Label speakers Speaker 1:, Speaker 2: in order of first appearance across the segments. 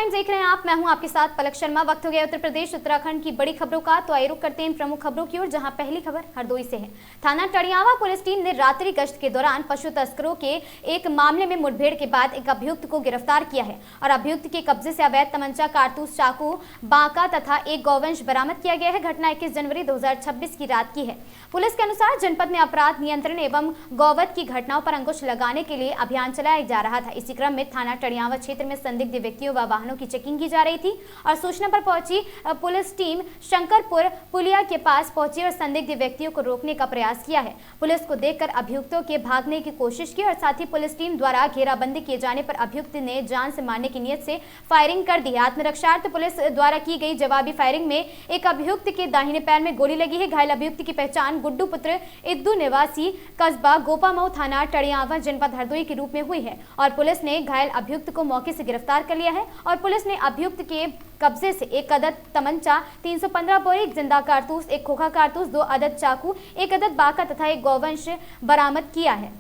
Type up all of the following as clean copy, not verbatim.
Speaker 1: Times देख रहे हैं आप। मैं हूं आपके साथ पलक शर्मा। वक्त हो गया उत्तर प्रदेश उत्तराखंड की बड़ी खबरों का, तो आइए रुक करते हैं इन प्रमुख खबरों की ओर, जहां पहली खबर हरदोई से है। थाना टड़ियावा पुलिस टीम ने रात्रि गश्त के दौरान पशु तस्करों के एक मामले में मुठभेड़ के बाद एक अभियुक्त को गिरफ्तार किया है और अभियुक्त के कब्जे से अवैध तमंचा, कारतूस, चाकू, बांका तथा एक गौवंश बरामद किया गया है। घटना 21 जनवरी 2026 की रात की है। पुलिस के अनुसार जनपद में अपराध नियंत्रण एवं गौवध की घटनाओं पर अंकुश लगाने के लिए अभियान चलाया जा रहा था। इसी क्रम में थाना टड़ियावा क्षेत्र में संदिग्ध व्यक्तियों व वाहनों की चेकिंग की जा रही थी और सूचना पर पहुंची पुलिस टीम शंकरपुर पुलिया के पास पहुंची और संदिग्ध व्यक्तियों को रोकने का प्रयास किया है। पुलिस को देखकर अभियुक्तों के भागने की कोशिश की और साथ ही पुलिस टीम द्वारा घेराबंदी किए जाने पर अभियुक्त ने जान से मारने की नीयत से फायरिंग कर दी। आत्मरक्षार्थ पुलिस द्वारा की गई जवाबी फायरिंग में एक अभियुक्त के दाहिने पैर में गोली लगी है। घायल अभियुक्त की पहचान गुड्डू पुत्र इद्दू निवासी कस्बा गोपामऊ थाना टड़ियावा जनपद हरदोई के रूप में हुई है और पुलिस ने घायल अभियुक्त को मौके से गिरफ्तार कर लिया है और पुलिस ने अभियुक्त के कब्जे से एक अदद तमंचा, 315 बोर, एक जिंदा कारतूस, एक खोखा कारतूस, 2 अदद चाकू, एक अदद बाका तथा एक गौवंश बरामद किया है।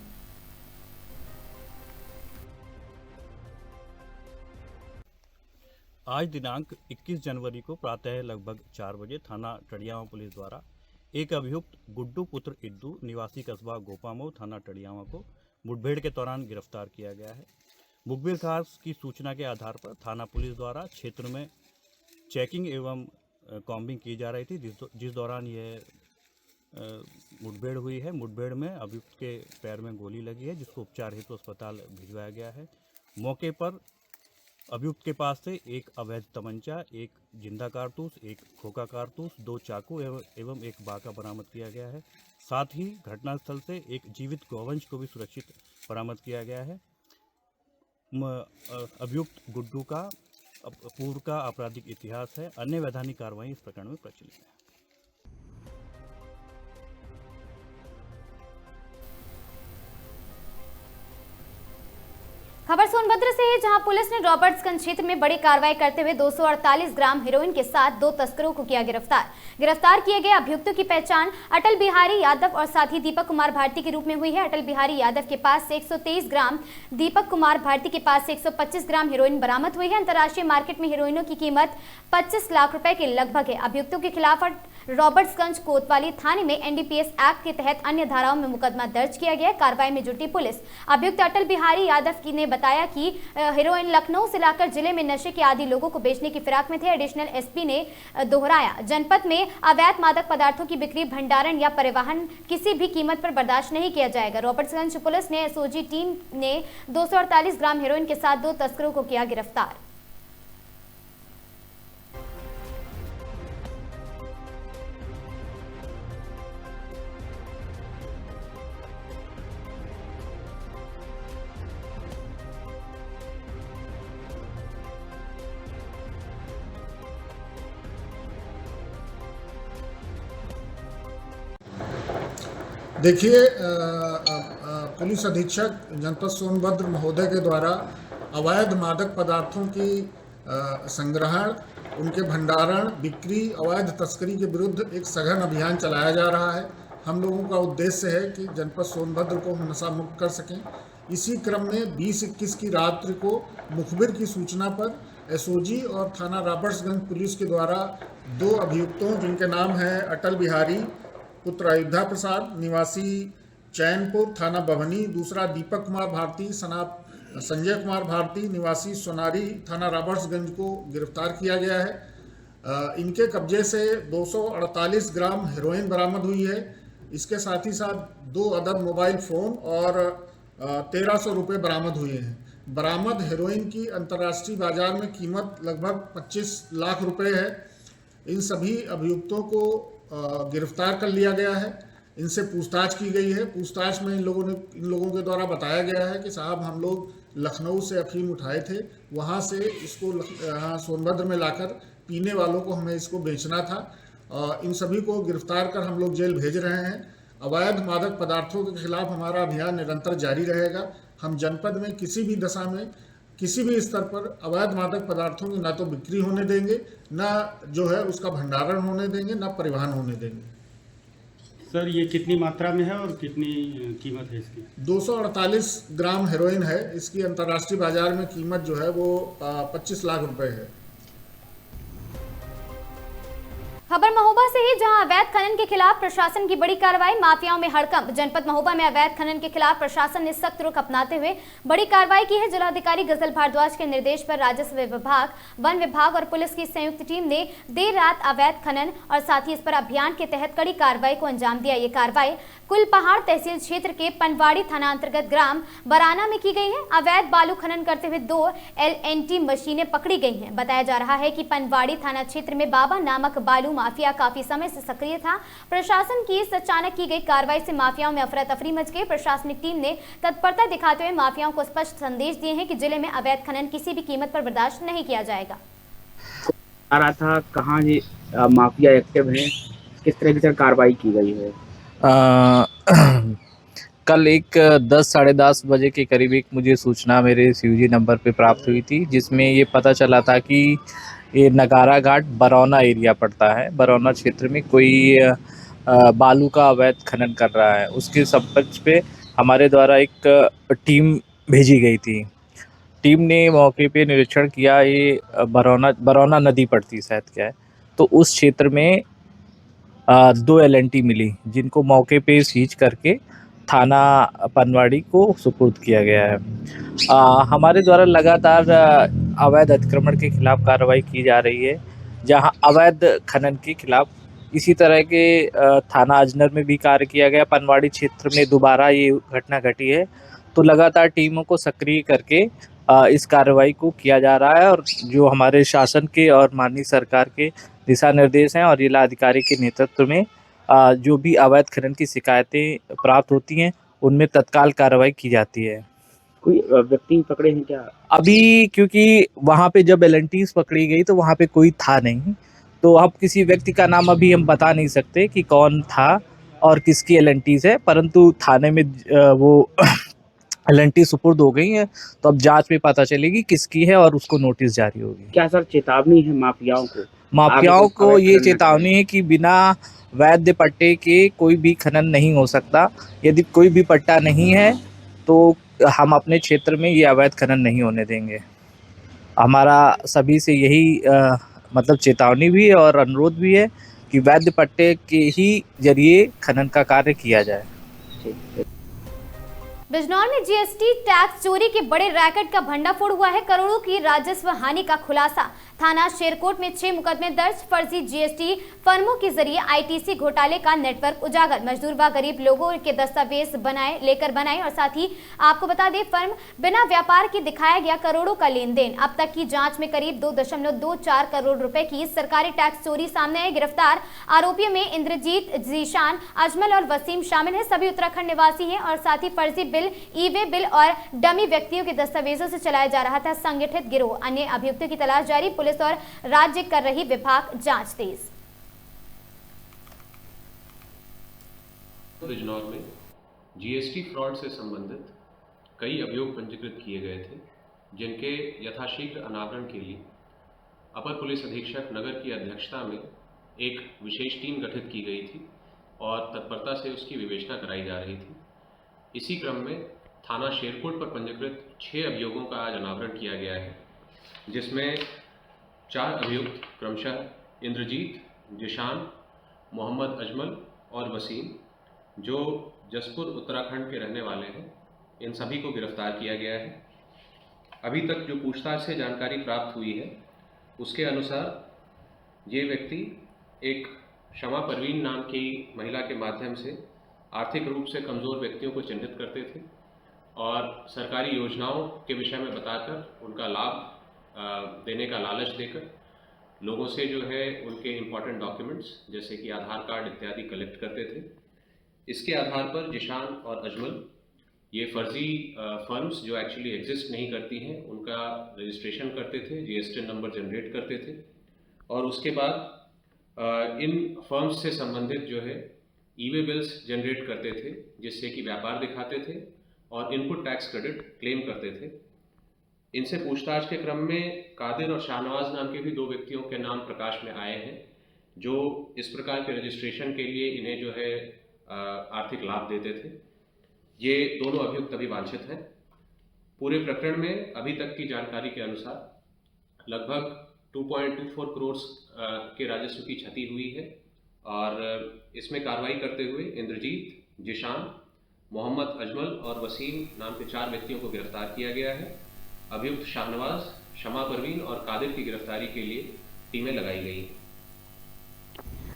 Speaker 2: आज दिनांक 21 जनवरी को प्रातः लगभग 4 बजे थाना टड़ियावा पुलिस द्वारा एक अभियुक्त गुड्डू पुत्र इद्दू निवासी कस्बा गोपामऊ थाना टड़ियावा को मुठभेड़ के दौरान गिरफ्तार किया गया है। मुखबिर खास की सूचना के आधार पर थाना पुलिस द्वारा क्षेत्र में चेकिंग एवं कॉम्बिंग की जा रही थी, जिस दौरान यह मुठभेड़ हुई है। मुठभेड़ में अभियुक्त के पैर में गोली लगी है, जिसको उपचार हेतु अस्पताल भिजवाया गया है। मौके पर अभियुक्त के पास से एक अवैध तमंचा, एक जिंदा कारतूस, एक खोखा कारतूस, 2 चाकू एवं एक बाका बरामद किया गया है। साथ ही घटनास्थल से एक जीवित गौवंश को भी सुरक्षित बरामद किया गया है। अभियुक्त गुड्डू का पूर्व का आपराधिक इतिहास है। अन्य वैधानिक कार्रवाई इस प्रकरण में प्रचलित है।
Speaker 1: खबर सोनभद्र से है, जहां पुलिस ने रॉबर्ट्सगंज क्षेत्र में बड़ी कार्रवाई करते हुए 248 ग्राम हेरोइन के साथ 2 तस्करों को किया गिरफ्तार किए गए अभियुक्तों की पहचान अटल बिहारी यादव और साथ ही दीपक कुमार भारती के रूप में हुई है। अटल बिहारी यादव के पास से 123 ग्राम, दीपक कुमार भारती के पास से 125 ग्राम हेरोइन बरामद हुई है। अंतर्राष्ट्रीय मार्केट में हेरोइनों की कीमत 25 लाख रुपए के लगभग है। अभियुक्तों के खिलाफ रॉबर्ट्सगंज कोतवाली थाने में एनडीपीएस एक्ट के तहत अन्य धाराओं में मुकदमा दर्ज किया गया। कार्रवाई में जुटी पुलिस अभियुक्त अटल बिहारी यादव ने बताया कि हेरोइन लखनऊ से लाकर जिले में नशे के आदि लोगों को बेचने की फिराक में थे। एडिशनल एसपी ने दोहराया, जनपद में अवैध मादक पदार्थों की बिक्री, भंडारण या परिवहन किसी भी कीमत पर बर्दाश्त नहीं किया जाएगा। रॉबर्ट्सगंज पुलिस ने एसओजी टीम ने 248 ग्राम हेरोइन के साथ 2 तस्करों को किया गिरफ्तार।
Speaker 3: देखिए, पुलिस अधीक्षक जनपद सोनभद्र महोदय के द्वारा अवैध मादक पदार्थों की संग्रहण, उनके भंडारण, बिक्री, अवैध तस्करी के विरुद्ध एक सघन अभियान चलाया जा रहा है। हम लोगों का उद्देश्य है कि जनपद सोनभद्र को हम नशा मुक्त कर सकें। इसी क्रम में 20-21 की रात्रि को मुखबिर की सूचना पर एसओजी और थाना रॉबर्ट्सगंज पुलिस के द्वारा 2 अभियुक्तों, जिनके नाम हैं अटल बिहारी पुत्र अयोध्या प्रसाद निवासी चैनपुर थाना बभनी, दूसरा दीपक कुमार भारती संजय कुमार भारती निवासी सोनारी थाना रॉबर्ट्सगंज को गिरफ्तार किया गया है। इनके कब्जे से 248 ग्राम हेरोइन बरामद हुई है। इसके साथ ही साथ 2 अदद मोबाइल फ़ोन और 1300 रुपये बरामद हुए हैं। बरामद हेरोइन की अंतर्राष्ट्रीय बाजार में कीमत लगभग 25 लाख रुपए है। इन सभी अभियुक्तों को गिरफ्तार कर लिया गया है। इनसे पूछताछ की गई है। पूछताछ में इन लोगों के द्वारा बताया गया है कि साहब, हम लोग लखनऊ से अफीम उठाए थे, वहाँ से इसको यहाँ सोनभद्र में लाकर पीने वालों को हमें इसको बेचना था। इन सभी को गिरफ्तार कर हम लोग जेल भेज रहे हैं। अवैध मादक पदार्थों के खिलाफ हमारा अभियान निरंतर जारी रहेगा। हम जनपद में किसी भी दशा में, किसी भी स्तर पर अवैध मादक पदार्थों की ना तो बिक्री होने देंगे, ना जो है उसका भंडारण होने देंगे, ना परिवहन होने देंगे।
Speaker 4: सर ये कितनी मात्रा में है और कितनी कीमत है इसकी?
Speaker 3: 248 ग्राम हेरोइन है। इसकी अंतर्राष्ट्रीय बाजार में कीमत जो है वो 25 लाख रुपए है।
Speaker 1: खबर महोबा से ही, जहां अवैध खनन के खिलाफ प्रशासन की बड़ी कार्रवाई, माफियाओं में हड़कंप। जनपद महोबा में अवैध खनन के खिलाफ प्रशासन ने सख्त रुख अपनाते हुए बड़ी कार्रवाई की है। जिलाधिकारी गजल भारद्वाज के निर्देश पर राजस्व विभाग, वन विभाग और पुलिस की संयुक्त टीम ने देर रात अवैध खनन और साथ ही इस पर अभियान के तहत कड़ी कार्रवाई को अंजाम दिया। ये कार्रवाई कुलपहाड़ तहसील क्षेत्र के पनवाड़ी थाना अंतर्गत ग्राम बराना में की गई है। अवैध बालू खनन करते हुए 2 LNT मशीनें पकड़ी गई हैं। बताया जा रहा है कि पनवाड़ी थाना क्षेत्र में बाबा नामक बालू माफिया काफी समय से सक्रिय था। प्रशासन की इस अचानक की गई कार्रवाई से माफियाओं में अफरा तफरी मच गई। प्रशासनिक टीम ने तत्परता दिखाते हुए माफियाओं को स्पष्ट संदेश दिए हैं कि जिले में अवैध खनन किसी भी कीमत पर बर्दाश्त नहीं किया जाएगा।
Speaker 5: आ रहा था कहाँ ये माफिया एक्टिव है, किस तरह की कार्रवाई की गई है?
Speaker 6: कल एक 10 साढ़े 10 बजे के करीब एक मुझे सूचना मेरे सीयूजी नंबर पे प्राप्त हुई थी, जिसमें ये पता चला था कि ये नगारा घाट बरौना एरिया पड़ता है। बरौना क्षेत्र में कोई बालू का अवैध खनन कर रहा है। उसके संपर्क पे हमारे द्वारा एक टीम भेजी गई थी। टीम ने मौके पे निरीक्षण किया। ये बरौना नदी पड़ती शायद क्या है, तो उस क्षेत्र में 2 LNT मिली, जिनको मौके पे सीज करके थाना पनवाड़ी को सुपुर्द किया गया है। हमारे द्वारा लगातार अवैध अतिक्रमण के खिलाफ कार्रवाई की जा रही है। जहां अवैध खनन के खिलाफ इसी तरह के थाना अजनर में भी कार्य किया गया। पनवाड़ी क्षेत्र में दोबारा ये घटना घटी है, तो लगातार टीमों को सक्रिय करके इस कार्रवाई को किया जा रहा है। और जो हमारे शासन के और माननीय सरकार के दिशा निर्देश हैं और जिला अधिकारी के नेतृत्व में जो भी अवैध खनन की शिकायतें प्राप्त होती हैं, उनमें तत्काल कार्रवाई की जाती है।
Speaker 5: कोई व्यक्ति पकड़े हैं क्या
Speaker 6: अभी? क्योंकि वहाँ पे जब LNTs पकड़ी गई तो वहाँ पे कोई था नहीं, तो अब किसी व्यक्ति का नाम अभी हम बता नहीं सकते कि कौन था और किसकी LNTs है, परंतु थाने में वो LNT सुपुर्द हो गई है, तो अब जांच में पता चलेगी किसकी है और उसको नोटिस जारी होगी।
Speaker 5: क्या सर चेतावनी है माफियाओं को?
Speaker 6: माफियाओं को ये चेतावनी है कि बिना वैध पट्टे के कोई भी खनन नहीं हो सकता। यदि कोई भी पट्टा नहीं है तो हम अपने क्षेत्र में ये अवैध खनन नहीं होने देंगे। हमारा सभी से यही मतलब चेतावनी भी है और अनुरोध भी है कि वैध पट्टे के ही जरिए खनन का कार्य किया जाए।
Speaker 1: बिजनौर में GST टैक्स चोरी के बड़े रैकेट का भंडाफोड़ हुआ है। करोड़ों की राजस्व हानि का खुलासा। थाना शेरकोट में 6 मुकदमे दर्ज। फर्जी GST फर्मों के जरिए ITC घोटाले का नेटवर्क उजागर। मजदूर व गरीब लोगों के दस्तावेज बनाए और साथ ही आपको बता दें, फर्म बिना व्यापार के दिखाया गया करोड़ों का लेन देन। अब तक की जांच में करीब 2.24 करोड़ रुपए की सरकारी टैक्स चोरी सामने आई। गिरफ्तार आरोपियों में इंद्रजीत, जीशान, अजमल और वसीम शामिल है। सभी उत्तराखंड निवासी हैं और साथ ही फर्जी बिल, ई-वे बिल और डमी व्यक्तियों के दस्तावेजों से चलाया जा रहा था संगठित गिरोह। अन्य अभियुक्तों की तलाश जारी। पुलिस और राज्य कर रही विभाग जांच तेज।
Speaker 7: बिजनौर में GST फ्रॉड से संबंधित कई अभियोग पंजीकृत किए गए थे, जिनके यथाशीघ्र अनावरण के लिए अपर पुलिस अधीक्षक नगर की अध्यक्षता में एक विशेष टीम गठित की गई थी और तत्परता से उसकी विवेचना कराई जा रही थी। इसी क्रम में थाना शेरकोट पर पंजीकृत 6 अभियोगों का आज अनावरण किया गया है, जिसमें 4 अभियुक्त क्रमशः इंद्रजीत, जिशान, मोहम्मद अजमल और वसीम, जो जसपुर उत्तराखंड के रहने वाले हैं, इन सभी को गिरफ्तार किया गया है। अभी तक जो पूछताछ से जानकारी प्राप्त हुई है, उसके अनुसार ये व्यक्ति एक शमा परवीन नाम की महिला के माध्यम से आर्थिक रूप से कमज़ोर व्यक्तियों को चिन्हित करते थे और सरकारी योजनाओं के विषय में बताकर उनका लाभ देने का लालच देकर लोगों से जो है उनके इम्पॉर्टेंट डॉक्यूमेंट्स जैसे कि आधार कार्ड इत्यादि कलेक्ट करते थे। इसके आधार पर जिशान और अजमल ये फर्जी फर्म्स जो एक्चुअली एग्जिस्ट नहीं करती हैं, उनका रजिस्ट्रेशन करते थे, GST नंबर जनरेट करते थे और उसके बाद इन फर्म्स से संबंधित जो है ई-वे बिल्स जनरेट करते थे, जिससे कि व्यापार दिखाते थे और इनपुट टैक्स क्रेडिट क्लेम करते थे। इनसे पूछताछ के क्रम में कादिर और शाहनवाज नाम के भी 2 व्यक्तियों के नाम प्रकाश में आए हैं, जो इस प्रकार के रजिस्ट्रेशन के लिए इन्हें जो है आर्थिक लाभ देते थे। ये दोनों अभियुक्त अभी वांछित हैं। पूरे प्रकरण में अभी तक की जानकारी के अनुसार लगभग 2.24 करोड़ के राजस्व की क्षति हुई है और इसमें कार्रवाई करते हुए इंद्रजीत, जिशान, मोहम्मद अजमल और वसीम नाम के 4 व्यक्तियों को गिरफ्तार किया गया है। अभियुक्त शाहनवाज, शमा परवीन और कादिर की गिरफ्तारी के लिए टीमें लगाई गई हैं।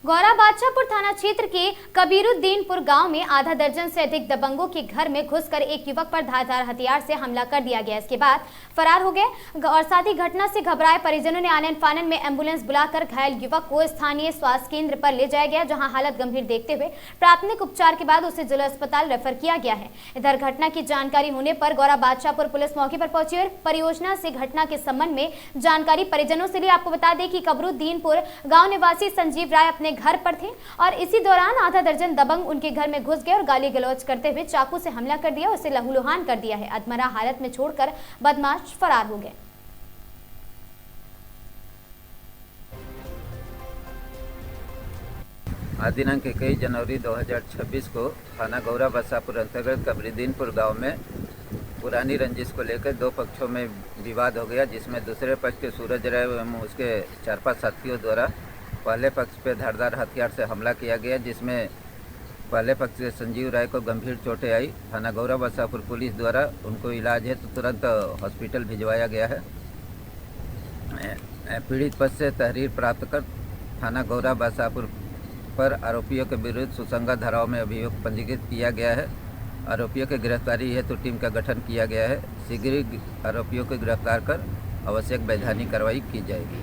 Speaker 1: गौरा बादशाहपुर थाना क्षेत्र के कबीरुद्दीनपुर गांव में आधा दर्जन से अधिक दबंगों के घर में घुसकर एक युवक पर धारदार हथियार से हमला कर दिया गया। इसके बाद फरार हो गए और साथ ही घटना से घबराए परिजनों ने आनन फानन में एम्बुलेंस बुलाकर घायल युवक को स्थानीय स्वास्थ्य केंद्र पर ले जाया गया, जहां हालत गंभीर देखते हुए प्राथमिक उपचार के बाद उसे जिला अस्पताल रेफर किया गया है। इधर घटना की जानकारी होने पर गौरा बादशाहपुर पुलिस मौके पर पहुंची और परियोजना से घटना के संबंध में जानकारी परिजनों से ली। आपको बता दें कि कबीरुद्दीनपुर गाँव निवासी संजीव राय अपने घर पर थे और इसी दौरान आधा दर्जन दबंग उनके घर में घुस गए और गाली गलौज करते हुए चाकू से हमला कर दिया और उसे लहूलुहान कर दिया है। अधमरा हालत में छोड़कर बदमाश फरार हो गए।
Speaker 8: आज दिनांक 21 जनवरी 2026 को थाना गौरा बादशाहपुर अंतर्गत कबीरुद्दीनपुर गांव में पुरानी रंजिश को लेकर 2 पक्षों में विवाद हो गया, जिसमें दूसरे पक्ष के सूरज राय एवं उसके 4-5 साथियों द्वारा पहले पक्ष पे धारदार हथियार से हमला किया गया, जिसमें पहले पक्ष से संजीव राय को गंभीर चोटें आई। थाना गौरा बादशाहपुर पुलिस द्वारा उनको इलाज है तो तुरंत हॉस्पिटल भिजवाया गया है। पीड़ित पक्ष से तहरीर प्राप्त कर थाना गौरा बादशाहपुर पर आरोपियों के विरुद्ध सुसंगत धाराओं में अभियोग पंजीकृत किया गया है। आरोपियों की गिरफ्तारी हेतु टीम का गठन किया गया है। शीघ्र ही आरोपियों को गिरफ्तार कर आवश्यक वैधानिक कार्रवाई की जाएगी।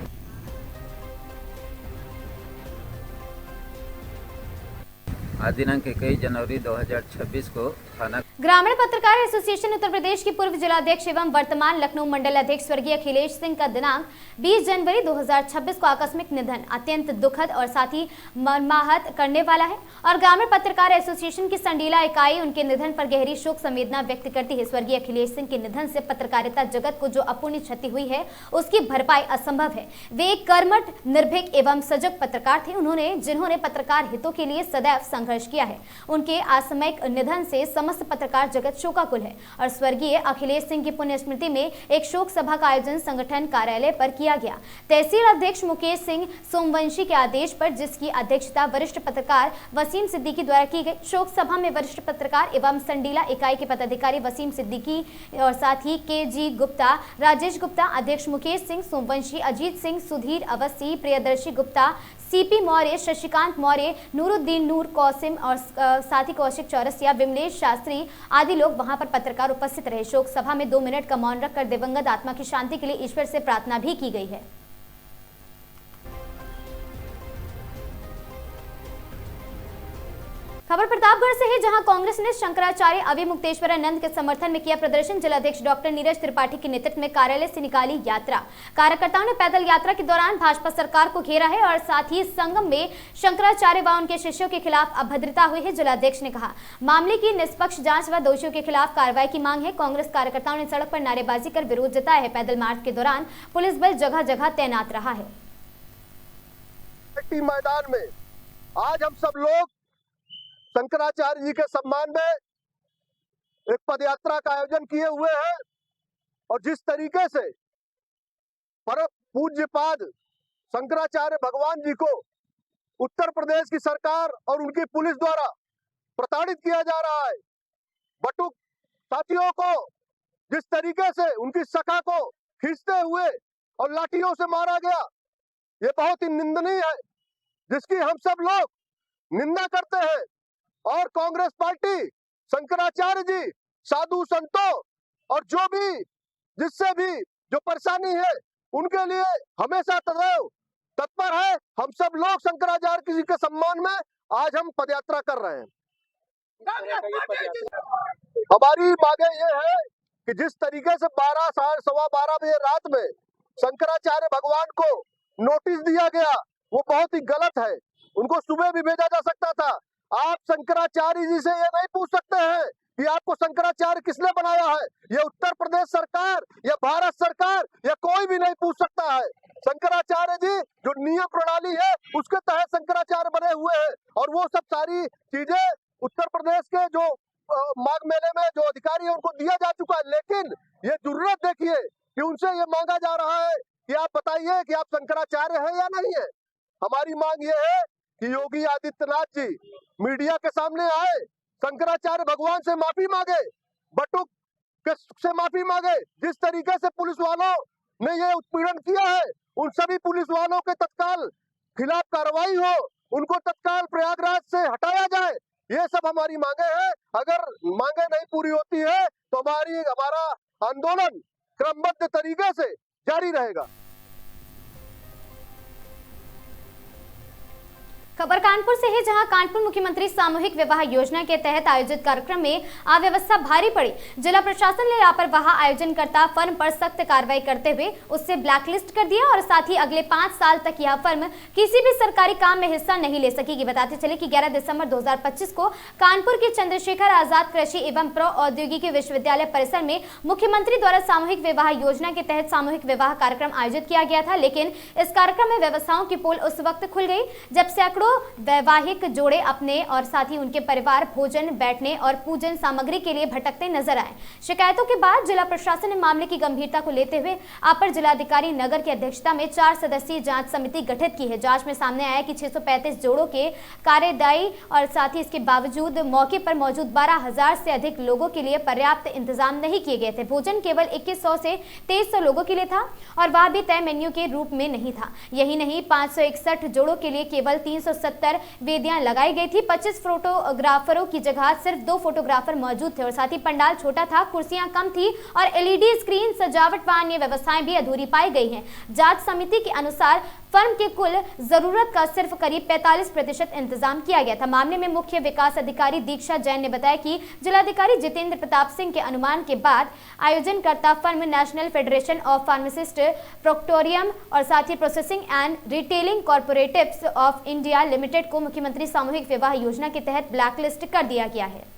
Speaker 8: आज दिनांक 21 जनवरी 2026 को थाना
Speaker 1: ग्रामीण पत्रकार एसोसिएशन उत्तर प्रदेश की पूर्व जिलाध्यक्ष एवं वर्तमान लखनऊ मंडल अध्यक्ष स्वर्गीय अखिलेश सिंह का दिनांक 20 जनवरी 2026 को आकस्मिक निधन अत्यंत दुखद और साथ ही मर्माहत करने वाला है और ग्रामीण पत्रकार एसोसिएशन की संडीला इकाई उनके निधन पर गहरी शोक संवेदना व्यक्त करती है। स्वर्गीय अखिलेश सिंह के निधन से पत्रकारिता जगत को जो अपूर्णीय क्षति हुई है उसकी भरपाई असंभव है। वे एक कर्मठ, निर्भीक एवं सजग पत्रकार थे, जिन्होंने पत्रकार हितों के लिए सदैव संघर्ष किया है। उनके असामयिक निधन से समस्त पत्रकार जगत शोकाकुल है और स्वर्गीय अखिलेश सिंह की पुण्य स्मृति में एक शोक सभा का आयोजन संगठन कार्यालय पर किया गया। तहसील अध्यक्ष मुकेश सिंह सोमवंशी के आदेश पर, जिसकी अध्यक्षता वरिष्ठ पत्रकार वसीम सिद्दीकी द्वारा की गई। शोक सभा में वरिष्ठ पत्रकार एवं संडीला इकाई के पदाधिकारी वसीम सिद्दीकी और साथ ही के.जी. गुप्ता, राजेश गुप्ता, अध्यक्ष मुकेश सिंह सोमवंशी, अजीत सिंह, सुधीर अवस्थी, प्रियदर्शी गुप्ता, सीपी मौर्य, शशिकांत मौर्य, नूरुद्दीन नूर, कौसिम और साथ ही कौशिक चौरसिया, विमलेश शास्त्री आदि लोग वहां पर पत्रकार उपस्थित रहे। शोक सभा में 2 मिनट का मौन रखकर दिवंगत आत्मा की शांति के लिए ईश्वर से प्रार्थना भी की गई है। खबर प्रतापगढ़ से है, जहां कांग्रेस ने शंकराचार्य अवि मुक्तेश्वरानंद के समर्थन में किया प्रदर्शन। जिलाध्यक्ष डॉक्टर नीरज त्रिपाठी के नेतृत्व में कार्यालय से निकाली यात्रा। कार्यकर्ताओं ने पैदल यात्रा के दौरान भाजपा सरकार को घेरा है और साथ ही संगम में शंकराचार्य व उनके शिष्यों के खिलाफ अभद्रता हुई है। जिलाध्यक्ष ने कहा, मामले की निष्पक्ष जांच व दोषियों के खिलाफ कार्रवाई की मांग है। कांग्रेस कार्यकर्ताओं ने सड़क पर नारेबाजी कर विरोध जताया है। पैदल मार्च के दौरान पुलिस बल जगह जगह तैनात रहा है।
Speaker 9: मैदान में आज हम सब लोग शंकराचार्य जी के सम्मान में एक पदयात्रा का आयोजन किए हुए हैं और जिस तरीके से परम पूज्यपाद शंकराचार्य भगवान जी को उत्तर प्रदेश की सरकार और उनकी पुलिस द्वारा प्रताड़ित किया जा रहा है, बटुक साथियों को जिस तरीके से उनकी सखा को खींचते हुए और लाठियों से मारा गया, ये बहुत ही निंदनीय है, जिसकी हम सब लोग निंदा करते हैं। और कांग्रेस पार्टी शंकराचार्य जी, साधु संतों और जो भी जिससे भी जो परेशानी है उनके लिए हमेशा सदैव तत्पर है। हम सब लोग शंकराचार्य जी के सम्मान में आज हम पदयात्रा कर रहे हैं। हमारी मांगे ये है कि जिस तरीके से 12-12:15 बजे रात में शंकराचार्य भगवान को नोटिस दिया गया वो बहुत ही गलत है। उनको सुबह भी भेजा जा सकता था। आप शंकराचार्य जी से ये नहीं पूछ सकते हैं कि आपको शंकराचार्य किसने बनाया है। ये उत्तर प्रदेश सरकार या भारत सरकार या कोई भी नहीं पूछ सकता है। शंकराचार्य जी जो नियम प्रणाली है उसके तहत शंकराचार्य बने हुए हैं और वो सब सारी चीजें उत्तर प्रदेश के जो माघ मेले में जो अधिकारी है उनको दिया जा चुका है, लेकिन ये जरूरत देखिए कि उनसे ये मांगा जा रहा है कि आप बताइए कि आप शंकराचार्य हैं या नहीं है। हमारी मांग ये है कि योगी आदित्यनाथ जी मीडिया के सामने आए, शंकराचार्य भगवान से माफी मांगे, बटुक से माफी मांगे। जिस तरीके से पुलिस वालों ने ये उत्पीड़न किया है, उन सभी पुलिस वालों के तत्काल खिलाफ कार्रवाई हो, उनको तत्काल प्रयागराज से हटाया जाए। ये सब हमारी मांगे हैं। अगर मांगे नहीं पूरी होती है तो हमारा आंदोलन क्रमबद्ध तरीके से जारी रहेगा।
Speaker 1: खबर कानपुर से है, जहां कानपुर मुख्यमंत्री सामूहिक विवाह योजना के तहत आयोजित कार्यक्रम में अव्यवस्था भारी पड़ी। जिला प्रशासन ने लापरवाह आयोजनकर्ता फर्म पर सख्त कार्रवाई करते हुए उससे ब्लैकलिस्ट कर दिया और साथ ही अगले 5 साल तक यह फर्म किसी भी सरकारी काम में हिस्सा नहीं ले सकेगी। बताते चले कि 11 दिसंबर 2025 को कानपुर के चंद्रशेखर आजाद कृषि एवं प्रौद्योगिकी विश्वविद्यालय परिसर में मुख्यमंत्री द्वारा सामूहिक विवाह योजना के तहत सामूहिक विवाह कार्यक्रम आयोजित किया गया था, लेकिन इस कार्यक्रम में व्यवस्थाओं की पोल उस वक्त खुल गई जब सैकड़ों वैवाहिक जोड़े अपने और साथ ही उनके परिवार भोजन, बैठने और पूजन सामग्री के लिए भटकते नजर आए। शिकायतों के बाद जिला प्रशासन ने मामले की गंभीरता को लेते हुए अपर जिलाधिकारी नगर की अध्यक्षता में 4 सदस्यीय जांच समिति गठित की है। जांच में सामने आया कि 635 जोड़ों के कार्यदायी और साथ ही इसके बावजूद मौके पर मौजूद 12,000 से अधिक लोगों के लिए पर्याप्त इंतजाम नहीं किए गए थे। भोजन केवल 2100 से 2300 लोगों के लिए था और वह भी तय मेन्यू के रूप में नहीं था। यही नहीं, 561 जोड़ों के लिए केवल 370 वेदियां लगाई गई थी। 25 फोटोग्राफरों की जगह सिर्फ 2 फोटोग्राफर मौजूद थे और साथ ही पंडाल छोटा था, कुर्सियां कम थी और एलईडी स्क्रीन, सजावट व अन्य व्यवस्थाएं भी अधूरी पाई गई हैं। जांच समिति के अनुसार फर्म के कुल जरूरत का सिर्फ करीब 45% इंतजाम किया गया था। मामले में मुख्य विकास अधिकारी दीक्षा जैन ने बताया कि जिलाधिकारी जितेंद्र प्रताप सिंह के अनुमान के बाद आयोजनकर्ता firm national federation of pharmacist प्रोक्टोरियम और साथ ही processing and retailing cooperatives of India limited को मुख्यमंत्री सामूहिक विवाह योजना के तहत ब्लैकलिस्ट कर दिया गया है।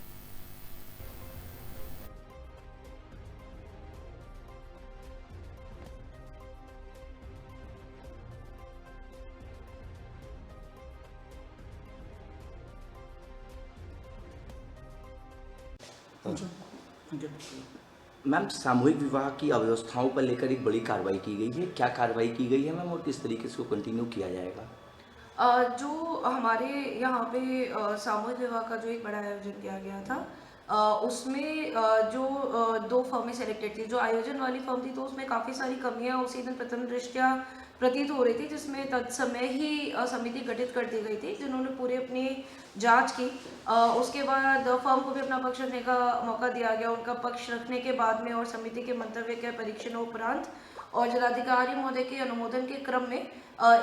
Speaker 10: मैम, सामूहिक विवाह की अव्यवस्थाओं पर लेकर एक बड़ी कार्रवाई की गई है। क्या कार्रवाई की गई है मैम और किस तरीके से उसको कंटिन्यू किया जाएगा?
Speaker 11: जो हमारे यहाँ पे सामूहिक विवाह का जो एक बड़ा आयोजन किया गया था, उसमें जो 2 फर्में सेलेक्टेड थी। जो आयोजन वाली फर्म थी तो उसमें काफ़ी सारी कमियाँ उसी दिन प्रथम दृष्टया प्रतीत हो रही थी, जिसमें तत्समय ही समिति गठित कर दी गई थी जिन्होंने पूरी अपनी जांच की। उसके बाद फर्म को भी अपना पक्ष रखने का मौका दिया गया। उनका पक्ष रखने के बाद में और समिति के मंतव्य के परीक्षण उपरांत और जिलाधिकारी महोदय के अनुमोदन के क्रम में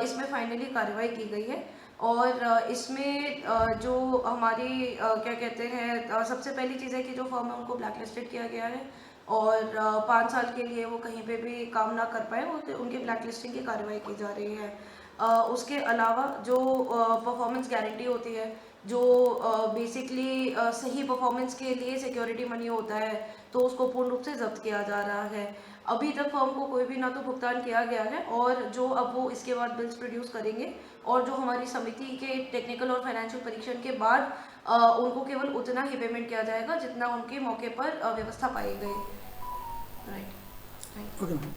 Speaker 11: इसमें फाइनली कार्रवाई की गई है। और इसमें जो हमारी क्या कहते हैं, सबसे पहली चीज़ है कि जो फर्म है उनको ब्लैकलिस्टेड किया गया है और 5 साल के लिए वो कहीं पे भी काम ना कर पाए, उनकी ब्लैकलिस्टिंग की कार्रवाई की जा रही है। उसके अलावा जो परफॉर्मेंस गारंटी होती है, जो बेसिकली सही परफॉर्मेंस के लिए सिक्योरिटी मनी होता है, तो उसको पूर्ण रूप से जब्त किया जा रहा है। अभी तक फर्म को कोई भी ना तो भुगतान किया गया है और जो अब वो इसके बाद बिल्स प्रोड्यूस करेंगे और जो हमारी समिति के टेक्निकल और फाइनेंशियल परीक्षण के बाद उनको केवल उतना ही पेमेंट किया जाएगा जितना उनके मौके पर व्यवस्था पाई गई। राइट।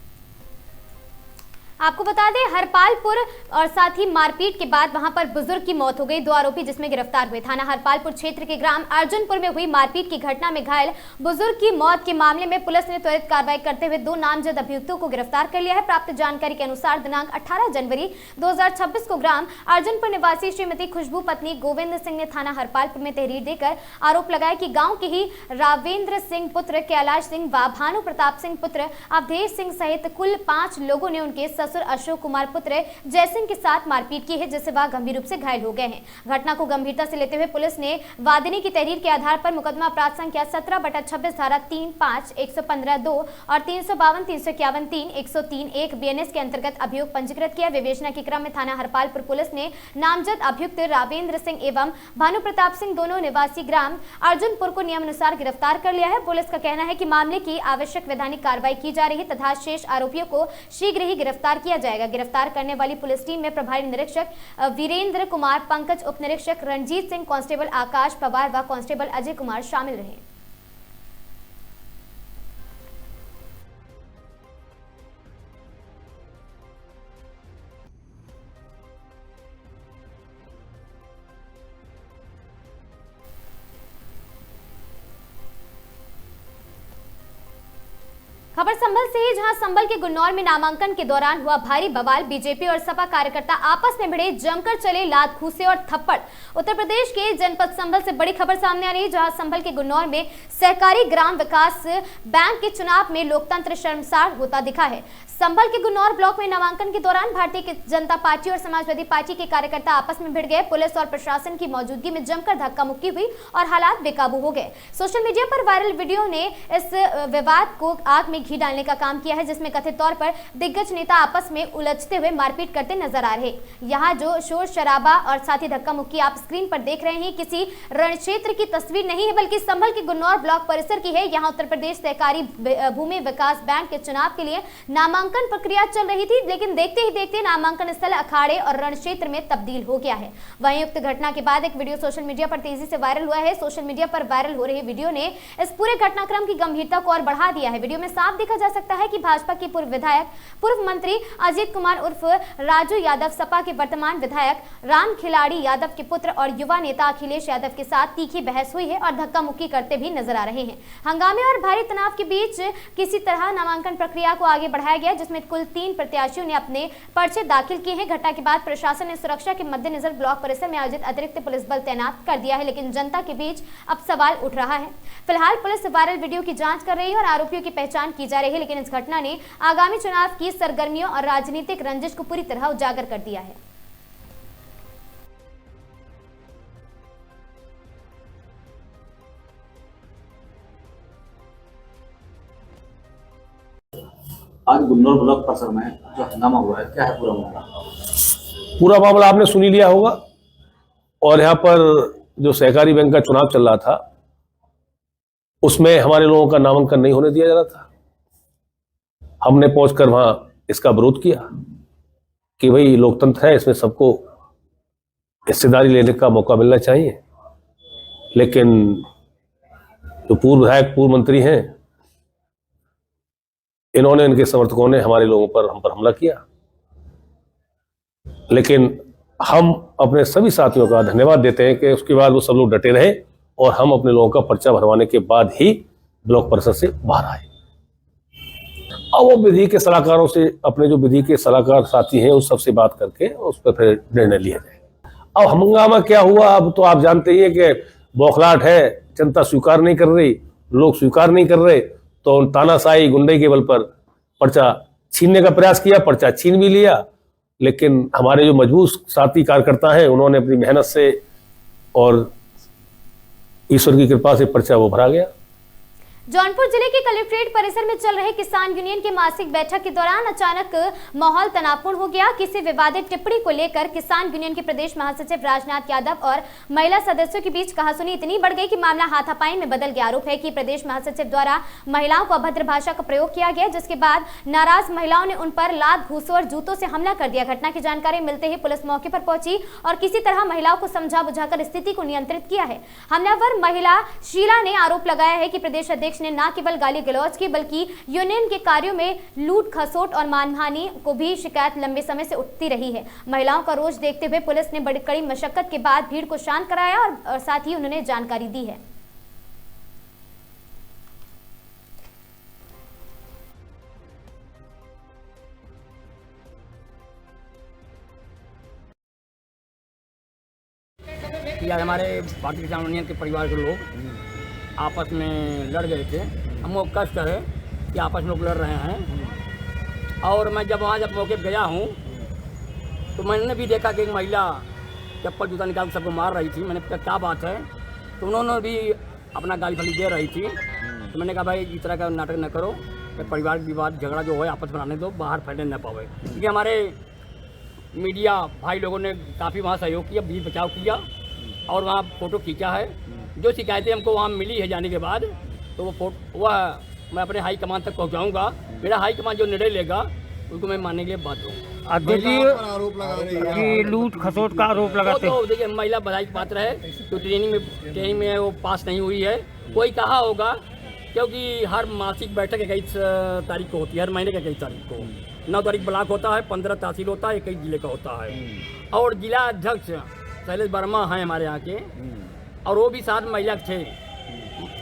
Speaker 1: आपको बता दें, हरपालपुर और साथ ही मारपीट के बाद वहां पर बुजुर्ग की मौत हो गई। 2 आरोपी जिसमें गिरफ्तार हुए। थाना हरपालपुर क्षेत्र के ग्राम अर्जुनपुर में हुई मारपीट की घटना में घायल बुजुर्ग की मौत के मामले में पुलिस ने त्वरित कार्रवाई करते हुए 2 नामजद अभियुक्तों को गिरफ्तार कर लिया है। प्राप्त जानकारी के अनुसार दिनांक 18 जनवरी 2026 को ग्राम अर्जुनपुर निवासी श्रीमती खुशबू पत्नी गोविंद सिंह ने थाना हरपालपुर में तहरीर देकर आरोप लगाया कि गाँव के ही रावेंद्र सिंह पुत्र कैलाश सिंह व भानु प्रताप सिंह पुत्र अवधेश सिंह सहित कुल 5 लोगों ने उनके ससुर अशोक कुमार पुत्र जयसिंह के साथ मारपीट की है, जिससे वह गंभीर रूप से घायल हो गए हैं। घटना को गंभीरता से लेते हुए पुलिस ने वादिनी की तहरीर के आधार पर मुकदमा अपराध संख्या 17/26 धारा 3(5), 115(2) और 352, 351, 3, 103, 1 BNS के अंतर्गत अभियोग पंजीकृत किया। विवेचना के क्रम में थाना हरपालपुर पुलिस ने नामजद अभियुक्त रावेंद्र सिंह एवं भानु प्रताप सिंह दोनों निवासी ग्राम अर्जुनपुर को नियमानुसार गिरफ्तार कर लिया है। पुलिस का कहना है कि मामले की आवश्यक वैधानिक कार्रवाई की जा रही है तथा शेष आरोपियों को शीघ्र ही गिरफ्तार गिरफ्तार किया जाएगा। गिरफ्तार करने वाली पुलिस टीम में प्रभारी निरीक्षक वीरेंद्र कुमार, पंकज, उप निरीक्षक रणजीत सिंह, कांस्टेबल आकाश पवार व कांस्टेबल अजय कुमार शामिल रहे। खबर संभल से है, जहां संभल के गुन्नौर में नामांकन के दौरान हुआ भारी बवाल। बीजेपी और सपा कार्यकर्ता आपस में भिड़े, जमकर चले लात घूंसे और थप्पड़। उत्तर प्रदेश के जनपद संभल से बड़ी खबर सामने आ रही है, जहां संभल के गुन्नौर में सहकारी ग्राम विकास बैंक के चुनाव में लोकतंत्र शर्मसार होता दिखा है। संभल के गुन्नौर ब्लॉक में नामांकन के दौरान भारतीय जनता पार्टी और समाजवादी पार्टी के कार्यकर्ता आपस में भिड़ गए। पुलिस और प्रशासन की मौजूदगी में जमकर धक्का मुक्की हुई और हालात बेकाबू हो गए। सोशल मीडिया पर वायरल वीडियो ने इस विवाद को आग में घी डालने का काम किया है, जिसमें कथित तौर पर दिग्गज नेता आपस में उलझते हुए मारपीट करते नजर आ रहे। यहाँ जो शोर शराबा और साथ ही धक्का मुक्की आप स्क्रीन पर देख रहे हैं, किसी रण क्षेत्र की तस्वीर नहीं है, बल्कि संभल के गुन्नौर ब्लॉक परिसर की है। यहाँ उत्तर प्रदेश सहकारी भूमि विकास बैंक के चुनाव के लिए नामांकन प्रक्रिया चल रही थी, लेकिन देखते ही देखते नामांकन स्थल अखाड़े और रण क्षेत्र में तब्दील हो गया है। वहीं उक्त घटना के बाद एक वीडियो सोशल मीडिया पर तेजी से वायरल हुआ है। सोशल मीडिया पर वायरल हो रही वीडियो ने इस पूरे घटनाक्रम की गंभीरता को और बढ़ा दिया है। वीडियो में साफ देखा जा सकता है कि भाजपा के पूर्व विधायक, पूर्व मंत्री अजीत कुमार उर्फ राजू यादव, सपा के वर्तमान विधायक राम खिलाड़ी यादव के पुत्र और युवा नेता अखिलेश यादव के साथ तीखी बहस हुई है और धक्का मुक्की करते भी नजर आ रहे हैं। हंगामे और भारी तनाव के बीच किसी तरह नामांकन प्रक्रिया को आगे बढ़ाया गया, जिसमें कुल 3 प्रत्याशियों ने अपने पर्चे दाखिल किए हैं। घटना के बाद प्रशासन ने सुरक्षा के मद्देनजर ब्लॉक परिसर में आयोजित अतिरिक्त पुलिस बल तैनात कर दिया है, लेकिन जनता के बीच अब सवाल उठ रहा है। फिलहाल पुलिस वायरल वीडियो की जांच कर रही है और आरोपियों की पहचान की जा रही है, लेकिन इस घटना ने आगामी चुनाव की सरगर्मियों और राजनीतिक रंजिश को पूरी तरह उजागर कर दिया है।
Speaker 12: आज गुन्नौर ब्लॉक परिसर में जो हंगामा हुआ है, क्या है पूरा मामला?
Speaker 13: पूरा मामला आपने सुनी लिया होगा। और यहाँ पर जो सहकारी बैंक का चुनाव चल रहा था, उसमें हमारे लोगों का नामांकन नहीं होने दिया जा रहा था। हमने पहुंचकर वहां इसका विरोध किया कि भाई लोकतंत्र है, इसमें सबको हिस्सेदारी लेने का मौका मिलना चाहिए। लेकिन जो पूर्व विधायक, पूर्व मंत्री हैं, इन्होंने, इनके समर्थकों ने हम पर हमला किया। लेकिन हम अपने सभी साथियों का धन्यवाद देते हैं कि उसके बाद वो सब लोग डटे रहे और हम अपने लोगों का पर्चा भरवाने के बाद ही ब्लॉक परिसर से बाहर आए। अब वो विधि के सलाहकारों से, अपने जो विधि के सलाहकार साथी हैं, उस सबसे बात करके उस पर फिर निर्णय लिया जाए। अब हंगामा क्या हुआ, अब तो आप जानते ही हैं कि बौखलाहट है, जनता स्वीकार नहीं कर रही, लोग स्वीकार नहीं कर रहे, तो तानाशाही गुंडे के बल पर पर्चा छीनने का प्रयास किया। पर्चा छीन भी लिया, लेकिन हमारे जो मजबूत साथी कार्यकर्ता हैं, उन्होंने अपनी मेहनत से और ईश्वर की कृपा से पर्चा वो भरा गया।
Speaker 1: जौनपुर जिले के कलेक्ट्रेट परिसर में चल रहे किसान यूनियन की मासिक बैठक के दौरान अचानक माहौल तनावपूर्ण हो गया। किसी विवादित टिप्पणी को लेकर किसान यूनियन के प्रदेश महासचिव राजनाथ यादव और महिला सदस्यों के बीच कहासुनी इतनी बढ़ गई कि मामला हाथापाई में बदल गया। आरोप है कि प्रदेश महासचिव द्वारा महिलाओं को अभद्र भाषा का प्रयोग किया गया, जिसके बाद नाराज महिलाओं ने उन पर लात, घूंसों और जूतों से हमला कर दिया। घटना की जानकारी मिलते ही पुलिस मौके पर पहुंची और किसी तरह महिलाओं को समझा बुझाकर स्थिति को नियंत्रित किया है। हमलावर महिला शीला ने आरोप लगाया है कि प्रदेश अध्यक्ष ने न केवल गाली गलौज की, बल्कि यूनियन के कार्यों में लूट खसोट और मानहानि को भी शिकायत लंबे समय से उठती रही है। महिलाओं का रोष देखते हुए पुलिस ने बड़ी कड़ी मशक्कत के बाद भीड़ को शांत कराया और साथ ही उन्होंने जानकारी दी है।
Speaker 14: यार हमारे भारतीय किसान यूनियन के परिवार के लोग आपस में लड़ गए थे। हमको कष्ट है कि आपस में लोग लड़ रहे हैं। और मैं जब वहाँ मौके पर गया हूँ तो मैंने भी देखा कि एक महिला चप्पल जूता निकाल सबको मार रही थी। मैंने पूछा क्या बात है, तो उन्होंने भी अपना गाली फली दे रही थी। तो मैंने कहा भाई इस तरह का नाटक न करो, परिवार विवाद झगड़ा जो है आपस में आने दो, बाहर फैलने न पावे। क्योंकि हमारे मीडिया भाई लोगों ने काफ़ी वहाँ सहयोग किया, बीच बचाव किया और वहाँ फ़ोटो खींचा है। जो शिकायतें हमको वहाँ मिली है जाने के बाद, तो वह मैं अपने हाई कमान तक पहुँचाऊँगा। मेरा हाई कमान जो निर्णय लेगा उसको मैं मानने के लिए बाध्य हूँ।
Speaker 15: अध्यक्ष जी
Speaker 9: आरोप लगा रही है
Speaker 15: कि लूट खसोट का आरोप लगाते हैं।
Speaker 14: तो देखिए महिला बधाई के पात्र है, तो ट्रेनिंग में वो पास नहीं हुई है। कोई कहा होगा, क्योंकि हर मासिक बैठक 21 तारीख को होती है, हर महीने के 21 तारीख को। 9 तारीख ब्लॉक होता है, 15 तहसील होता है, 21 जिले का होता है। और जिला अध्यक्ष शैलेश वर्मा हैं हमारे यहाँ के, और वो भी 7 महिला थे।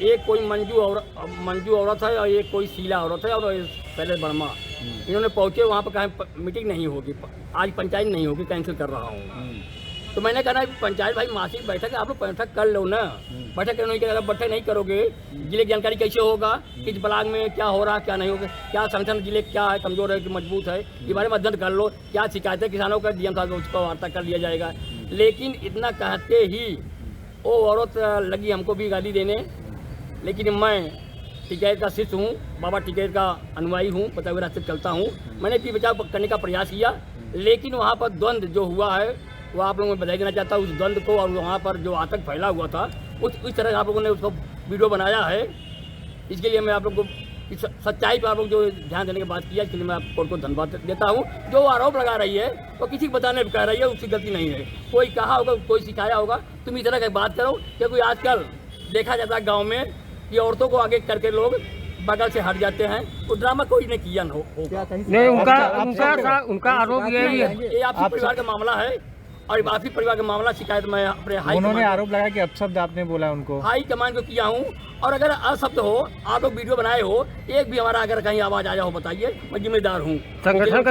Speaker 14: एक कोई मंजू औरत है और एक कोई शीला औरत है और शैलेश वर्मा। इन्होंने पहुँचे वहाँ पर कहीं मीटिंग नहीं होगी, आज पंचायत नहीं होगी, कैंसिल कर रहा हूँ। तो मैंने कहा पंचायत भाई मासिक बैठक है, आप लोग बैठक कर लो ना। बैठक करने के अगर बैठक नहीं करोगे, जिले की जानकारी कैसे होगा किस ब्लॉक में क्या हो रहा है, क्या नहीं होगा, क्या संगठन जिले क्या है, कमजोर है कि मजबूत है, ये बारे में अध्ययन कर लो। क्या शिकायतें किसानों का डीएम साहब उसको वार्ता कर लिया जाएगा। लेकिन इतना कहते ही वो औरत लगी हमको भी गाली देने। लेकिन मैं टिकैत का शिष्य हूँ, बाबा टिकैत का अनुयायी हूँ, पता हुए रास्ते चलता हूँ। मैंने भी बचाव करने का प्रयास किया, लेकिन वहाँ पर द्वंद्व जो हुआ है वो आप लोगों को बधाई देना चाहता हूँ। उस द्वंद्व को और वहाँ पर जो आतंक फैला हुआ था उस तरह आप लोगों ने उसको वीडियो बनाया है। इसके लिए मैं आप लोग को सच्चाई पर आप लोग जो ध्यान देने की बात किया, इसके लिए मैं आप कोर्ट को धन्यवाद देता हूँ। जो आरोप लगा रही है वो किसी को बताने कह रही है, उसकी गलती नहीं है। कोई कहा होगा, कोई सिखाया होगा, तुम इस तरह की बात करो। क्योंकि आजकल देखा जाता है गाँव में कि औरतों को आगे करके लोग बगल से हट जाते हैं। वो ड्रामा कोई ने किया
Speaker 15: नहीं। उनका आरोप ये भी है,
Speaker 14: ये आपसी परिवार का मामला है और आपसी परिवार का मामला। शिकायत मैं अपने
Speaker 15: उन्होंने आरोप लगाया कि अपशब्द आपने बोला उनको,
Speaker 14: हाई कमान को किया हूँ। और अगर अशब्द हो, आप लोग वीडियो बनाए हो, एक भी हमारा अगर कहीं आवाज आया हो बताइए, मैं जिम्मेदार हूँ।
Speaker 15: संगठन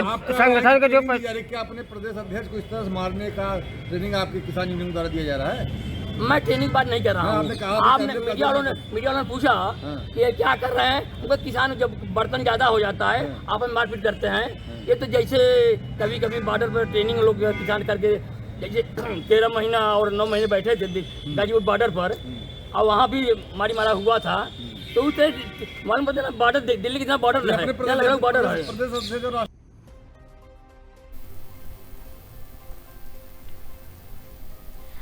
Speaker 15: का जो
Speaker 9: क्या अपने प्रदेश अध्यक्ष को इस तरह से मारने का ट्रेनिंग आपके किसान यूनियन द्वारा दिया जा रहा है?
Speaker 14: मैं ट्रेनिंग बात नहीं कर रहा हूँ। आपने मीडिया वालों ने पूछा कि ये क्या कर रहे हैं। उनका किसान जब बर्तन ज़्यादा हो जाता है आपस में मारपीट करते हैं। ये तो जैसे कभी कभी बॉर्डर पर ट्रेनिंग लोग किसान करके, जैसे 13 महीना और 9 महीने बैठे थे गाजीपुर बॉर्डर पर, और वहाँ भी मारा हुआ था। तो उसे मालूम पड़ता है बॉर्डर, दिल्ली कितना बॉर्डर है, बॉर्डर है।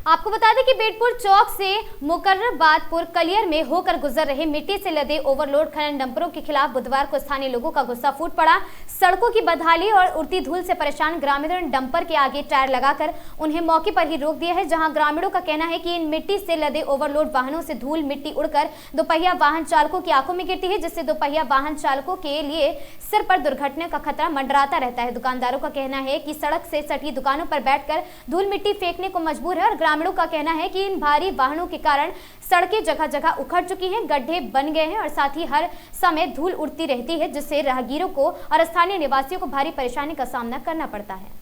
Speaker 1: आपको बता दें कि बेटपुर चौक से मुकर्रबादपुर कलियर में होकर गुजर रहे मिट्टी से लदे ओवरलोड खनन डंपरों के खिलाफ बुधवार को स्थानीय लोगों का गुस्सा फूट पड़ा। सड़कों की बदहाली और उड़ती धूल से परेशान ग्रामीणों ने डंपर के आगे टायर लगाकर उन्हें मौके पर ही रोक दिया है। जहां ग्रामीणों का कहना है कि इन मिट्टी से लदे ओवरलोड वाहनों से धूल मिट्टी उड़कर दोपहिया वाहन चालकों की आंखों में गिरती है, जिससे दोपहिया वाहन चालकों के लिए सिर पर दुर्घटना का खतरा मंडराता रहता है। दुकानदारों का कहना है कि सड़क से सटी दुकानों पर बैठकर धूल मिट्टी फेंकने को मजबूर है और ग्रामीणों का कहना है कि इन भारी वाहनों के कारण सड़कें जगह जगह उखड़ चुकी हैं, गड्ढे बन गए हैं और साथ ही हर समय धूल उड़ती रहती है, जिससे राहगीरों को और स्थानीय निवासियों को भारी परेशानी का सामना करना पड़ता है।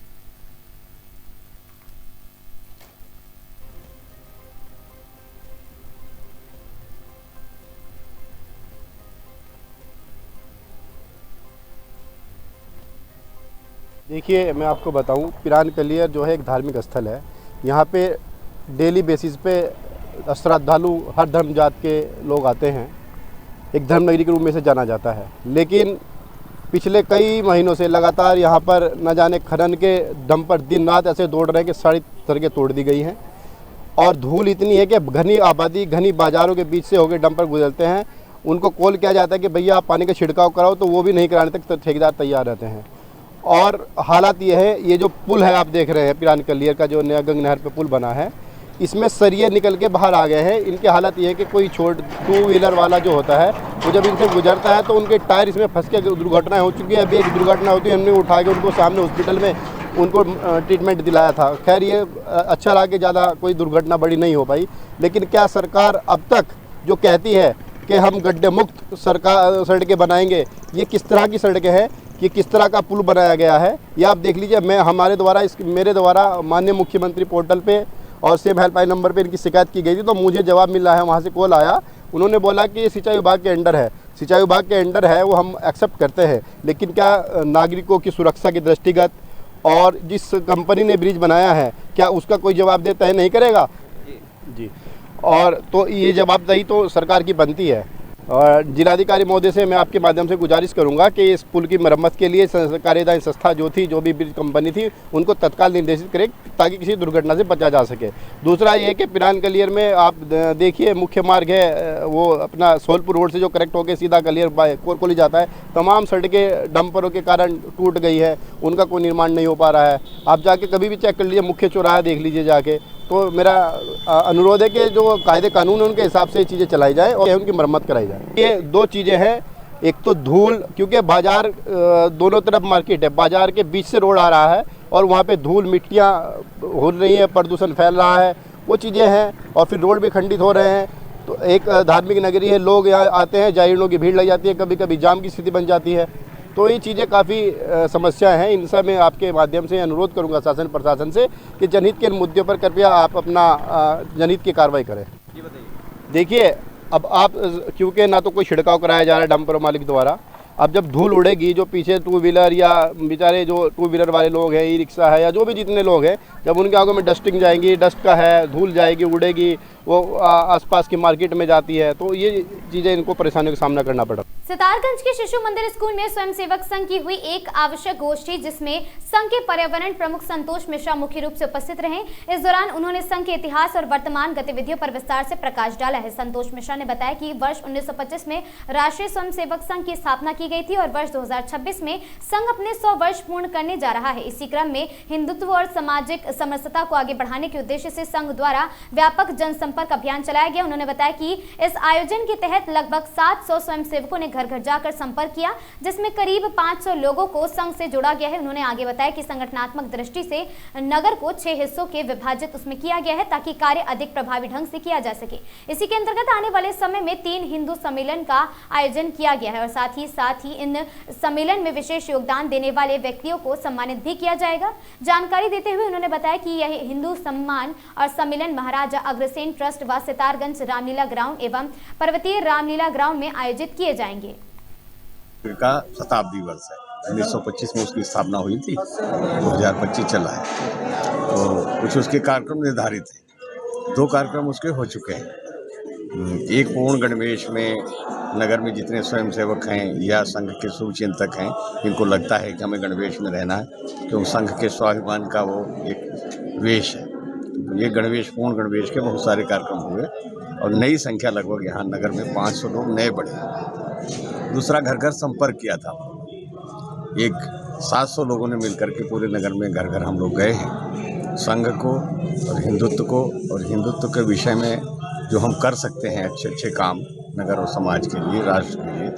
Speaker 16: देखिए, मैं आपको बताऊं, पिरान कलियर जो है एक धार्मिक स्थल है। यहाँ पे डेली बेसिस पे श्रद्धालु हर धर्म जात के लोग आते हैं। एक धर्मनगरी के रूप में से जाना जाता है। लेकिन पिछले कई महीनों से लगातार यहाँ पर न जाने खनन के दम पर दिन रात ऐसे दौड़ रहे हैं कि सारी सड़कें तोड़ दी गई हैं और धूल इतनी है कि घनी आबादी, घनी बाज़ारों के बीच से होकर डंपर गुजरते हैं। उनको कॉल किया जाता है कि भैया आप पानी का छिड़काव कराओ, तो वो भी नहीं कराने तक ठेकेदार तैयार रहते हैं। और हालात ये है, ये जो पुल है आप देख रहे हैं पिरान कलियर का, जो नया गंग नहर पे पुल बना है, इसमें सरिये निकल के बाहर आ गए हैं। इनकी हालत ये है कि कोई टू व्हीलर वाला जो होता है वो जब इनसे गुजरता है तो उनके टायर इसमें फंस के दुर्घटनाएं हो चुकी है। अभी एक दुर्घटना होती है, हमने उठा के उनको सामने हॉस्पिटल में उनको ट्रीटमेंट दिलाया था। खैर ये अच्छा लगा कि ज़्यादा कोई दुर्घटना बड़ी नहीं हो पाई। लेकिन क्या सरकार अब तक जो कहती है कि हम गड्ढे मुक्त सड़कें बनाएंगे, ये किस तरह की सड़कें हैं, कि किस तरह का पुल बनाया गया है, ये आप देख लीजिए। मेरे द्वारा माननीय मुख्यमंत्री पोर्टल पे और सेम हेल्पलाइन नंबर पे इनकी शिकायत की गई थी, तो मुझे जवाब मिला है, वहाँ से कॉल आया। उन्होंने बोला कि ये सिंचाई विभाग के अंडर है। सिंचाई विभाग के अंडर है, वो हम एक्सेप्ट करते हैं, लेकिन क्या नागरिकों की सुरक्षा के दृष्टिगत और जिस कंपनी ने ब्रिज बनाया है, क्या उसका कोई जवाबदेही तय नहीं करेगा? जी। और तो ये जवाबदेही तो सरकार की बनती है। और जिलाधिकारी महोदय से मैं आपके माध्यम से गुजारिश करूंगा कि इस पुल की मरम्मत के लिए कार्यदायी संस्था जो थी, जो भी ब्रिज कंपनी थी, उनको तत्काल निर्देशित करें ताकि किसी दुर्घटना से बचा जा सके। दूसरा ये कि पिरान कलियर में आप देखिए मुख्य मार्ग है वो अपना सोलपुर रोड से जो करेक्ट होकर सीधा कलियर कोरकोली जाता है, तमाम सड़कें डंपरों के कारण टूट गई है, उनका कोई निर्माण नहीं हो पा रहा है। आप जाके कभी भी चेक कर लीजिए, मुख्य चौराहा देख लीजिए जाके। तो मेरा अनुरोध है कि जो कायदे कानून है उनके हिसाब से चीज़ें चलाई जाए और उनकी मरम्मत कराई जाए। ये दो चीज़ें हैं, एक तो धूल, क्योंकि बाजार दोनों तरफ मार्केट है, बाजार के बीच से रोड आ रहा है और वहाँ पे धूल मिट्टियाँ हो रही है, प्रदूषण फैल रहा है, वो चीज़ें हैं। और फिर रोड भी खंडित हो रहे हैं। तो एक धार्मिक नगरी है, लोग यहाँ आते हैं, जाहिरों की भीड़ लग जाती है, कभी कभी जाम की स्थिति बन जाती है। तो ये चीज़ें काफ़ी समस्याएं हैं। इन सब में आपके माध्यम से अनुरोध करूंगा शासन प्रशासन से कि जनहित के मुद्दे पर कृपया आप अपना जनहित की कार्रवाई करें। देखिए अब आप, क्योंकि ना तो कोई छिड़काव कराया जा रहा है डंपर मालिक द्वारा, अब जब धूल उड़ेगी, जो पीछे टू व्हीलर या बेचारे जो टू व्हीलर वाले लोग हैं, ई रिक्शा है या जो भी जितने लोग हैं, जब उनके आगों में डस्टिंग जाएंगी, डस्ट का है, धूल जाएगी, उड़ेगी, वो आसपास की मार्केट में जाती है, तो ये चीज़ें इनको परेशानियों का सामना करना पड़ा।
Speaker 1: सितारगंज के शिशु मंदिर स्कूल में स्वयंसेवक संघ की हुई एक आवश्यक गोष्ठी, जिसमें संघ के पर्यावरण प्रमुख संतोष मिश्रा मुख्य रूप से उपस्थित रहे। इस दौरान उन्होंने संघ के इतिहास और वर्तमान गतिविधियों पर विस्तार से प्रकाश डाला है। संतोष मिश्रा ने बताया कि वर्ष 1925 में राष्ट्रीय स्वयंसेवक संघ की स्थापना की गई थी और वर्ष 2026 में संघ अपने 100 वर्ष पूर्ण करने जा रहा है। इसी क्रम में हिंदुत्व और सामाजिक समरसता को आगे बढ़ाने के उद्देश्य से संघ द्वारा व्यापक जनसंपर्क अभियान चलाया गया। उन्होंने बताया कि इस आयोजन के तहत लगभग 700 स्वयंसेवकों ने घर घर जाकर संपर्क किया, जिसमें करीब 500 लोगों को संघ से जोड़ा गया है। उन्होंने आगे बताया कि संगठनात्मक दृष्टि से नगर को 6 हिस्सों के विभाजित उसमें किया गया है ताकि कार्य अधिक प्रभावी ढंग से किया जा सके। इसी के अंतर्गत आने वाले समय में 3 हिंदू सम्मेलन का आयोजन किया गया है और साथ ही इन सम्मेलन में विशेष योगदान देने वाले व्यक्तियों को सम्मानित भी किया जाएगा। जानकारी देते हुए उन्होंने बताया कि यह हिंदू सम्मान और सम्मेलन महाराजा अग्रसेन ट्रस्ट व सितारगंज रामलीला ग्राउंड एवं पर्वतीय रामलीला ग्राउंड में आयोजित किए जाएंगे।
Speaker 17: का शताब्दी वर्ष है, 1925 में उसकी स्थापना हुई थी, 2025 चला है, तो कुछ उसके कार्यक्रम निर्धारित हैं। 2 कार्यक्रम उसके हो चुके हैं। एक पूर्ण गणवेश में नगर में जितने स्वयंसेवक हैं या संघ के शुभचिंतक हैं, इनको लगता है कि हमें गणवेश में रहना है, क्योंकि संघ के स्वाभिमान का वो एक वेश है। ये गणवेश, पूर्ण गणवेश के बहुत सारे कार्यक्रम हुए और नई संख्या लगभग यहाँ नगर में 500 लोग नए बढ़े। दूसरा, घर घर संपर्क किया था। एक 700 लोगों ने मिलकर के पूरे नगर में घर घर हम लोग गए हैं। संघ को और हिंदुत्व के विषय में जो हम कर सकते हैं अच्छे अच्छे काम नगर और समाज के लिए, राष्ट्र के लिए,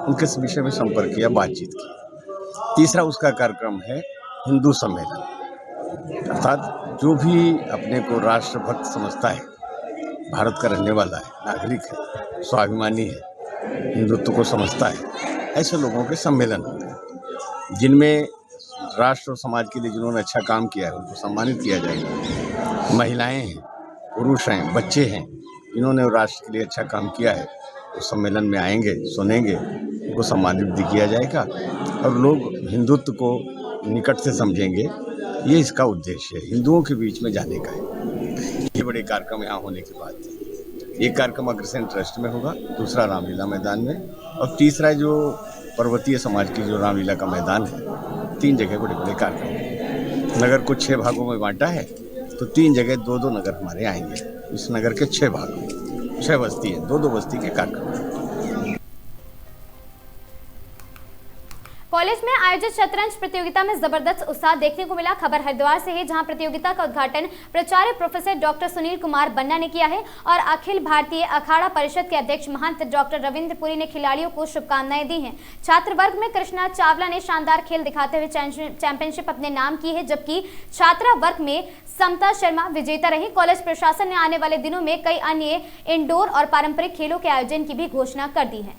Speaker 17: उनके विषय में संपर्क किया, बातचीत की। तीसरा उसका कार्यक्रम है हिंदू सम्मेलन, अर्थात जो भी अपने को राष्ट्रभक्त समझता है, भारत का रहने वाला है, नागरिक है, स्वाभिमानी है, हिंदुत्व को समझता है, ऐसे लोगों के सम्मेलन होंगे जिनमें राष्ट्र और समाज के लिए जिन्होंने अच्छा काम किया है उनको सम्मानित किया जाएगा। महिलाएं हैं, पुरुष हैं, बच्चे हैं, जिन्होंने राष्ट्र के लिए अच्छा काम किया है, उस सम्मेलन में आएंगे, सुनेंगे, उनको सम्मानित भी किया जाएगा और लोग हिंदुत्व को निकट से समझेंगे। ये इसका उद्देश्य है, हिंदुओं के बीच में जाने का है। ये बड़े कार्यक्रम यहाँ होने के बाद एक कार्यक्रम अग्रसेन ट्रस्ट में होगा, दूसरा रामलीला मैदान में और तीसरा जो पर्वतीय समाज की जो रामलीला का मैदान है। 3 जगह बड़े बड़े कार्यक्रम। नगर को 6 भागों में बांटा है, तो 3 जगह 2-2 नगर हमारे आएंगे। इस नगर के 6 भाग में 6 बस्ती हैं, 2-2 बस्ती के कार्यक्रम।
Speaker 1: कॉलेज में आयोजित शतरंज प्रतियोगिता में जबरदस्त उत्साह देखने को मिला। खबर हरिद्वार से है, जहां प्रतियोगिता का उद्घाटन प्राचार्य प्रोफेसर डॉक्टर सुनील कुमार बन्ना ने किया है और अखिल भारतीय अखाड़ा परिषद के अध्यक्ष महंत डॉक्टर रविंद्र पुरी ने खिलाड़ियों को शुभकामनाएं दी हैं। छात्र वर्ग में कृष्णा चावला ने शानदार खेल दिखाते हुए चैंपियनशिप अपने नाम की है, जबकि छात्रा वर्ग में समता शर्मा विजेता रही। कॉलेज प्रशासन ने आने वाले दिनों में कई अन्य इंडोर और पारंपरिक खेलों के आयोजन की भी घोषणा कर दी है।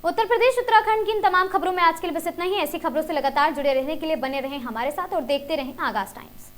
Speaker 1: उत्तर प्रदेश उत्तराखंड की इन तमाम खबरों में आज के लिए बस इतना ही। ऐसी खबरों से लगातार जुड़े रहने के लिए बने रहें हमारे साथ और देखते रहें आगाज टाइम्स।